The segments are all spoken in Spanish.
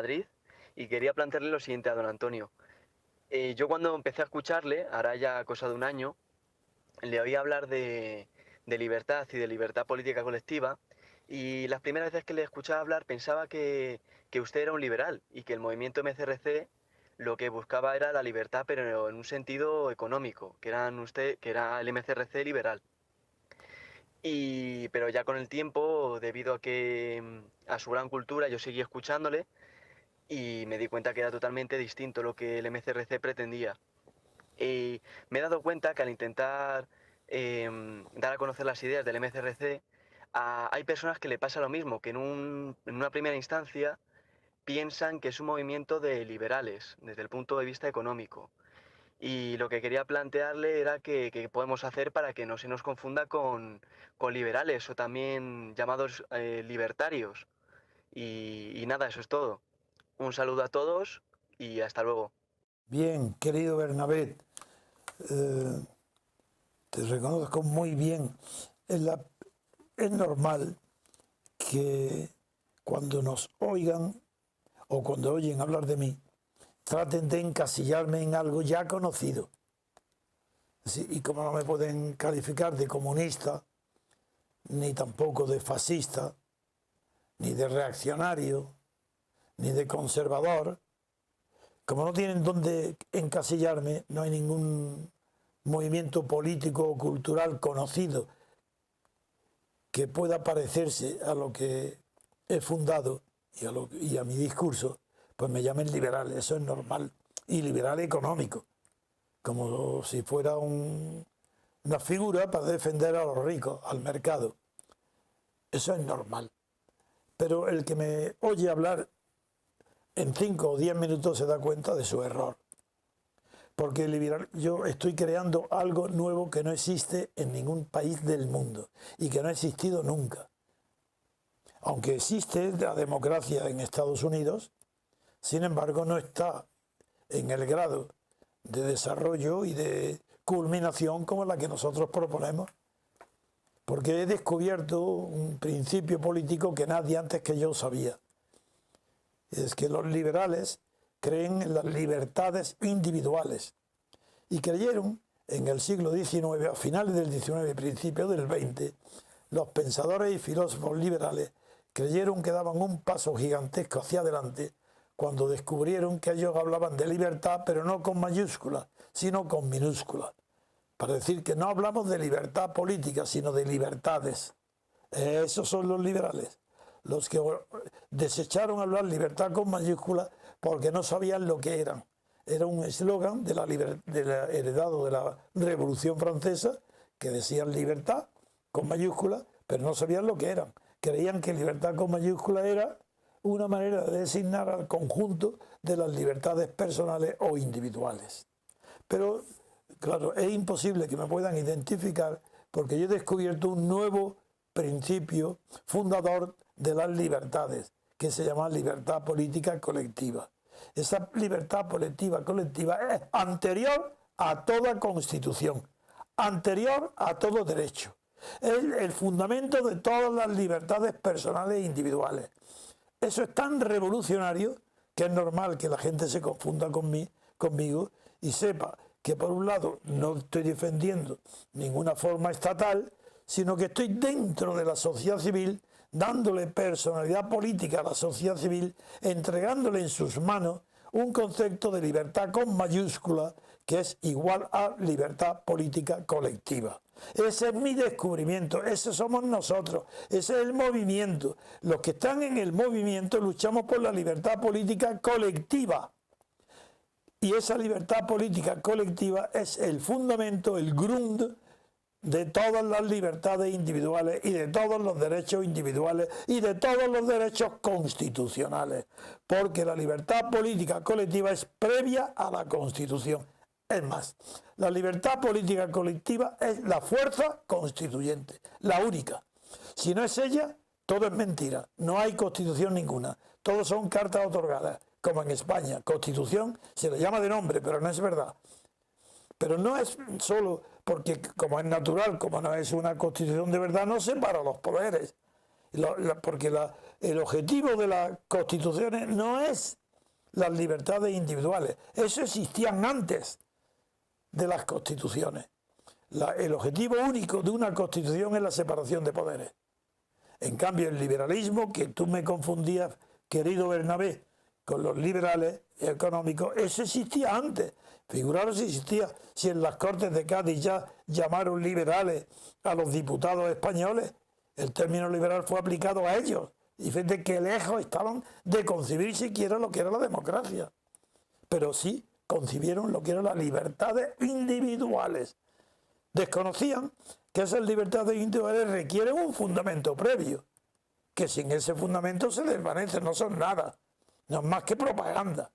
Madrid y quería plantearle lo siguiente a don Antonio. Yo cuando empecé a escucharle, hará ya cosa de un año, le oí hablar de libertad y de libertad política colectiva, y las primeras veces que le escuchaba hablar pensaba que usted era un liberal y que el movimiento MCRC lo que buscaba era la libertad, pero en un sentido económico, que era el MCRC liberal. Pero ya con el tiempo, debido a a su gran cultura, yo seguí escuchándole y me di cuenta que era totalmente distinto lo que el MCRC pretendía. Y me he dado cuenta que al intentar dar a conocer las ideas del MCRC, hay personas que le pasa lo mismo, que en una primera instancia piensan que es un movimiento de liberales desde el punto de vista económico. Y lo que quería plantearle era que podemos hacer para que no se nos confunda con liberales o también llamados libertarios. Y nada, eso es todo. Un saludo a todos y hasta luego. Bien, querido Bernabé, te reconozco muy bien. Es normal que cuando nos oigan o cuando oyen hablar de mí, traten de encasillarme en algo ya conocido. Y como no me pueden calificar de comunista, ni tampoco de fascista, ni de reaccionario, ni de conservador, como no tienen dónde encasillarme, no hay ningún movimiento político o cultural conocido que pueda parecerse a lo que he fundado y a mi discurso, pues me llamen liberal, eso es normal. Y liberal económico, como si fuera una figura para defender a los ricos, al mercado. Eso es normal. Pero el que me oye hablar en 5 o 10 minutos se da cuenta de su error. Porque yo estoy creando algo nuevo que no existe en ningún país del mundo y que no ha existido nunca. Aunque existe la democracia en Estados Unidos, sin embargo no está en el grado de desarrollo y de culminación como la que nosotros proponemos. Porque he descubierto un principio político que nadie antes que yo sabía. Es que los liberales creen en las libertades individuales y creyeron en el siglo XIX, a finales del XIX y principios del XX, los pensadores y filósofos liberales creyeron que daban un paso gigantesco hacia adelante cuando descubrieron que ellos hablaban de libertad, pero no con mayúsculas, sino con minúsculas, para decir que no hablamos de libertad política, sino de libertades. Esos son los liberales, los que desecharon hablar libertad con mayúsculas porque no sabían lo que eran. Era un eslogan heredado de la Revolución Francesa, que decían libertad con mayúsculas, pero no sabían lo que eran. Creían que libertad con mayúsculas era una manera de designar al conjunto de las libertades personales o individuales. Pero, claro, es imposible que me puedan identificar porque yo he descubierto un nuevo principio fundador de las libertades, que se llama libertad política colectiva. Esa libertad colectiva es anterior a toda constitución, anterior a todo derecho. Es el fundamento de todas las libertades personales e individuales. Eso es tan revolucionario que es normal que la gente se confunda conmigo y sepa que por un lado no estoy defendiendo ninguna forma estatal, sino que estoy dentro de la sociedad civil, dándole personalidad política a la sociedad civil, entregándole en sus manos un concepto de libertad con mayúscula que es igual a libertad política colectiva. Ese es mi descubrimiento, ese somos nosotros, ese es el movimiento. Los que están en el movimiento luchamos por la libertad política colectiva. Y esa libertad política colectiva es el fundamento, el grund de todas las libertades individuales y de todos los derechos individuales y de todos los derechos constitucionales, porque la libertad política colectiva es previa a la Constitución. Es más, la libertad política colectiva es la fuerza constituyente, la única. Si no es ella, todo es mentira, no hay Constitución ninguna, todos son cartas otorgadas, como en España. Constitución se le llama de nombre, pero no es verdad. Pero no es solo porque, como es natural, como no es una constitución de verdad, no separa los poderes. Porque el objetivo de las constituciones no es las libertades individuales. Eso existían antes de las constituciones. El objetivo único de una constitución es la separación de poderes. En cambio, el liberalismo, que tú me confundías, querido Bernabé, con los liberales económicos, eso existía antes. Figuraros si existía, si en las Cortes de Cádiz ya llamaron liberales a los diputados españoles, el término liberal fue aplicado a ellos. Y fíjate que lejos estaban de concebir siquiera lo que era la democracia. Pero sí concibieron lo que eran las libertades individuales. Desconocían que esas libertades individuales requieren un fundamento previo, que sin ese fundamento se desvanecen, no son nada, no es más que propaganda.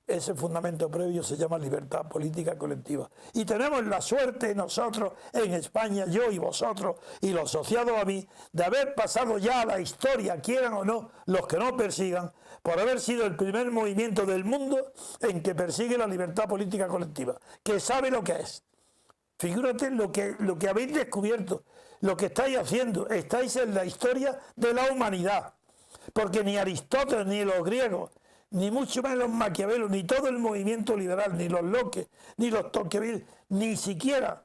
Ese fundamento previo se llama libertad política colectiva. Y tenemos la suerte nosotros en España, yo y vosotros y los asociados a mí, de haber pasado ya a la historia, quieran o no, los que no persigan, por haber sido el primer movimiento del mundo en que persigue la libertad política colectiva, que sabe lo que es. Figúrate lo que habéis descubierto, lo que estáis haciendo, estáis en la historia de la humanidad, porque ni Aristóteles ni los griegos, ni mucho menos los maquiavelos, ni todo el movimiento liberal, ni los Locke, ni los Tocqueville, ni siquiera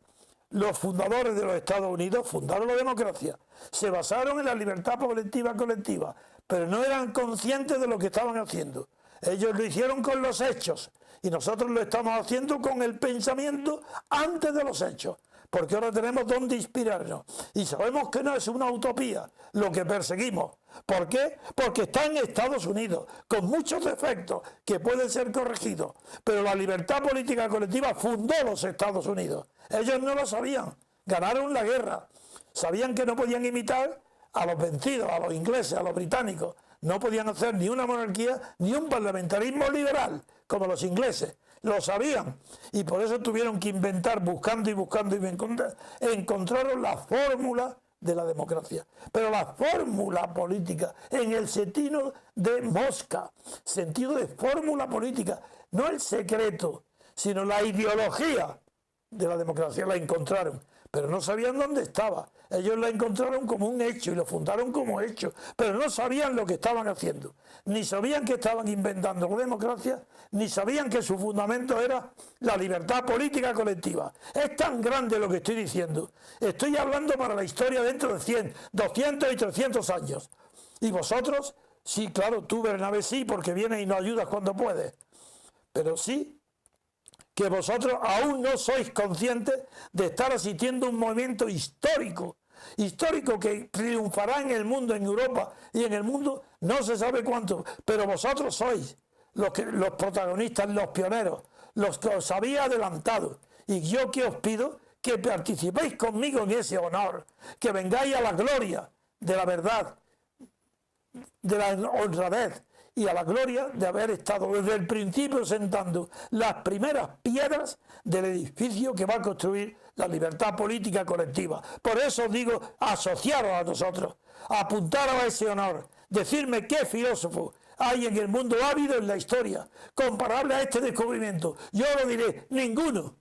los fundadores de los Estados Unidos fundaron la democracia. Se basaron en la libertad colectiva, pero no eran conscientes de lo que estaban haciendo. Ellos lo hicieron con los hechos y nosotros lo estamos haciendo con el pensamiento antes de los hechos. Porque ahora tenemos dónde inspirarnos. Y sabemos que no es una utopía lo que perseguimos. ¿Por qué? Porque está en Estados Unidos, con muchos defectos que pueden ser corregidos. Pero la libertad política colectiva fundó los Estados Unidos. Ellos no lo sabían. Ganaron la guerra. Sabían que no podían imitar a los vencidos, a los ingleses, a los británicos. No podían hacer ni una monarquía ni un parlamentarismo liberal, como los ingleses. Lo sabían y por eso tuvieron que inventar, buscando y encontraron la fórmula de la democracia. Pero la fórmula política, en el sentido de mosca, sentido de fórmula política, no el secreto, sino la ideología de la democracia, la encontraron. Pero no sabían dónde estaba. Ellos la encontraron como un hecho y lo fundaron como hecho, pero no sabían lo que estaban haciendo. Ni sabían que estaban inventando la democracia, ni sabían que su fundamento era la libertad política colectiva. Es tan grande lo que estoy diciendo. Estoy hablando para la historia dentro de 100, 200 y 300 años. Y vosotros, sí, claro, tú, Bernabé, sí, porque vienes y nos ayudas cuando puedes. Pero sí que vosotros aún no sois conscientes de estar asistiendo a un movimiento histórico que triunfará en el mundo, en Europa y en el mundo, no se sabe cuánto, pero vosotros sois los protagonistas, los pioneros, los que os había adelantado. Y yo que os pido que participéis conmigo en ese honor, que vengáis a la gloria de la verdad, de la honradez, y a la gloria de haber estado desde el principio sentando las primeras piedras del edificio que va a construir la libertad política colectiva. Por eso digo, asociaros a nosotros, apuntaros a ese honor, decirme qué filósofo hay en el mundo, ha habido en la historia, comparable a este descubrimiento. Yo lo diré, ninguno.